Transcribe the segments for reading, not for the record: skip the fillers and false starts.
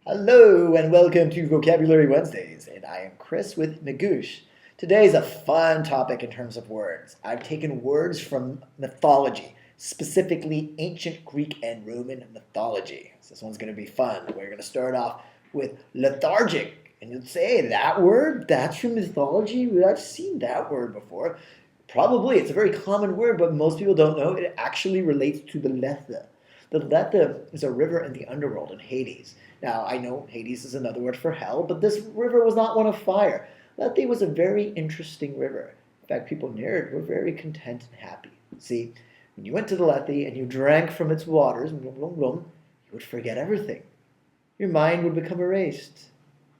Hello and welcome to Vocabulary Wednesdays, and I am Chris with Magoosh. Today is a fun topic in terms of words. I've taken words from mythology, specifically ancient Greek and Roman mythology. So this one's going to be fun. We're going to start off with lethargic. And you'd say, that word? That's from mythology? I've seen that word before. Probably. It's a very common word, but most people don't know it actually relates to the lethe. The lethe is a river in the underworld in Hades. Now, I know Hades is another word for hell, but this river was not one of fire. Lethe was a very interesting river. In fact, people near it were very content and happy. See, when you went to the Lethe and you drank from its waters, you would forget everything. Your mind would become erased,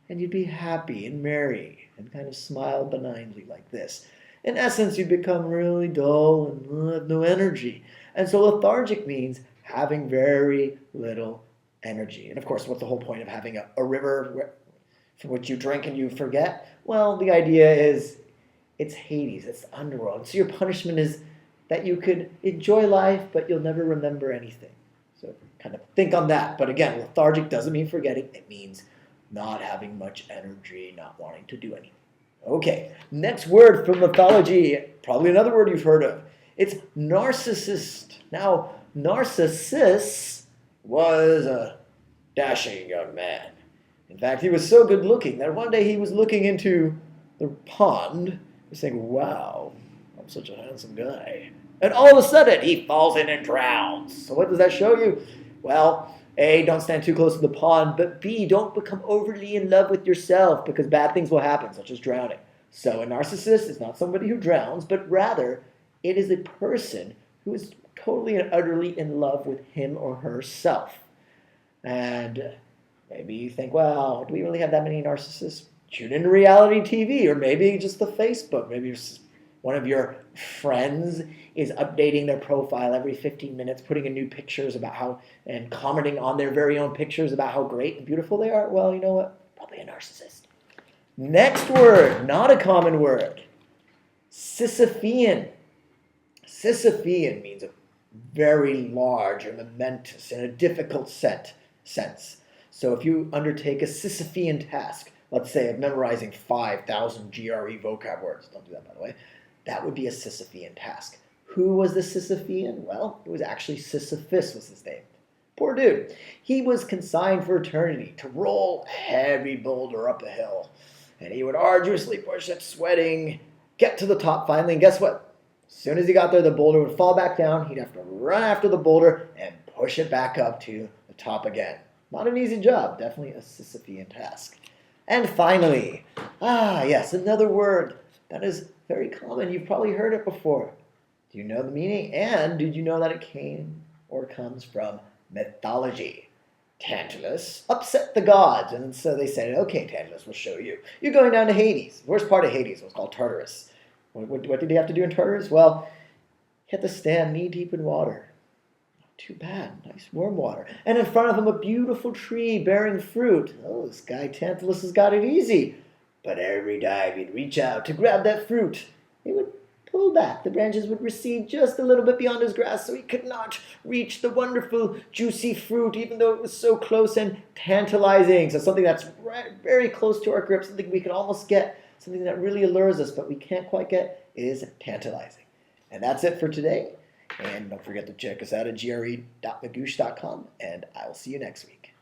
and you'd be happy and merry and kind of smile benignly like this. In essence, you become really dull and have no energy. And so lethargic means having very little energy. And of course, what's the whole point of having a river from which you drink and you forget? Well, the idea is it's Hades, it's the underworld. So your punishment is that you could enjoy life, but you'll never remember anything. So kind of think on that. But again, lethargic doesn't mean forgetting. It means not having much energy, not wanting to do anything. Okay, next word from mythology, probably another word you've heard of. It's narcissist. Now, Narcissus was a dashing young man. In fact, he was so good looking that one day he was looking into the pond, saying, wow, I'm such a handsome guy. And all of a sudden, he falls in and drowns. So what does that show you? Well, A, don't stand too close to the pond, but B, don't become overly in love with yourself because bad things will happen, such as drowning. So a narcissist is not somebody who drowns, but rather it is a person who is totally and utterly in love with him or herself. And maybe you think, well, do we really have that many narcissists? Tune into reality TV, or maybe just the Facebook. Maybe one of your friends is updating their profile every 15 minutes, putting in new pictures about how, and commenting on their very own pictures about how great and beautiful they are. Well, you know what? Probably a narcissist. Next word, not a common word. Sisyphean. Sisyphean means a very large or momentous in a difficult sense. So if you undertake a Sisyphean task, let's say of memorizing 5,000 GRE vocab words, don't do that by the way, that would be a Sisyphean task. Who was the Sisyphean? Well, it was actually Sisyphus was his name. Poor dude. He was consigned for eternity to roll a heavy boulder up a hill. And he would arduously push it, sweating, get to the top finally, and guess what? As soon as he got there, the boulder would fall back down. He'd have to run after the boulder and push it back up to the top again. Not an easy job. Definitely a Sisyphean task. And finally, yes, another word that is very common. You've probably heard it before. Do you know the meaning? And did you know that it came or comes from mythology? Tantalus upset the gods. And so they said, okay, Tantalus, we'll show you. You're going down to Hades. The worst part of Hades was called Tartarus. What did he have to do in Tartarus? Well, he had to stand knee-deep in water. Not too bad. Nice warm water. And in front of him, a beautiful tree bearing fruit. Oh, this guy Tantalus has got it easy. But every time he'd reach out to grab that fruit, he would pull back. The branches would recede just a little bit beyond his grasp, so he could not reach the wonderful, juicy fruit, even though it was so close and tantalizing. So something that's very close to our grip, something we can almost get, something that really allures us, but we can't quite get, is tantalizing. And that's it for today. And don't forget to check us out at gre.magoosh.com, and I will see you next week.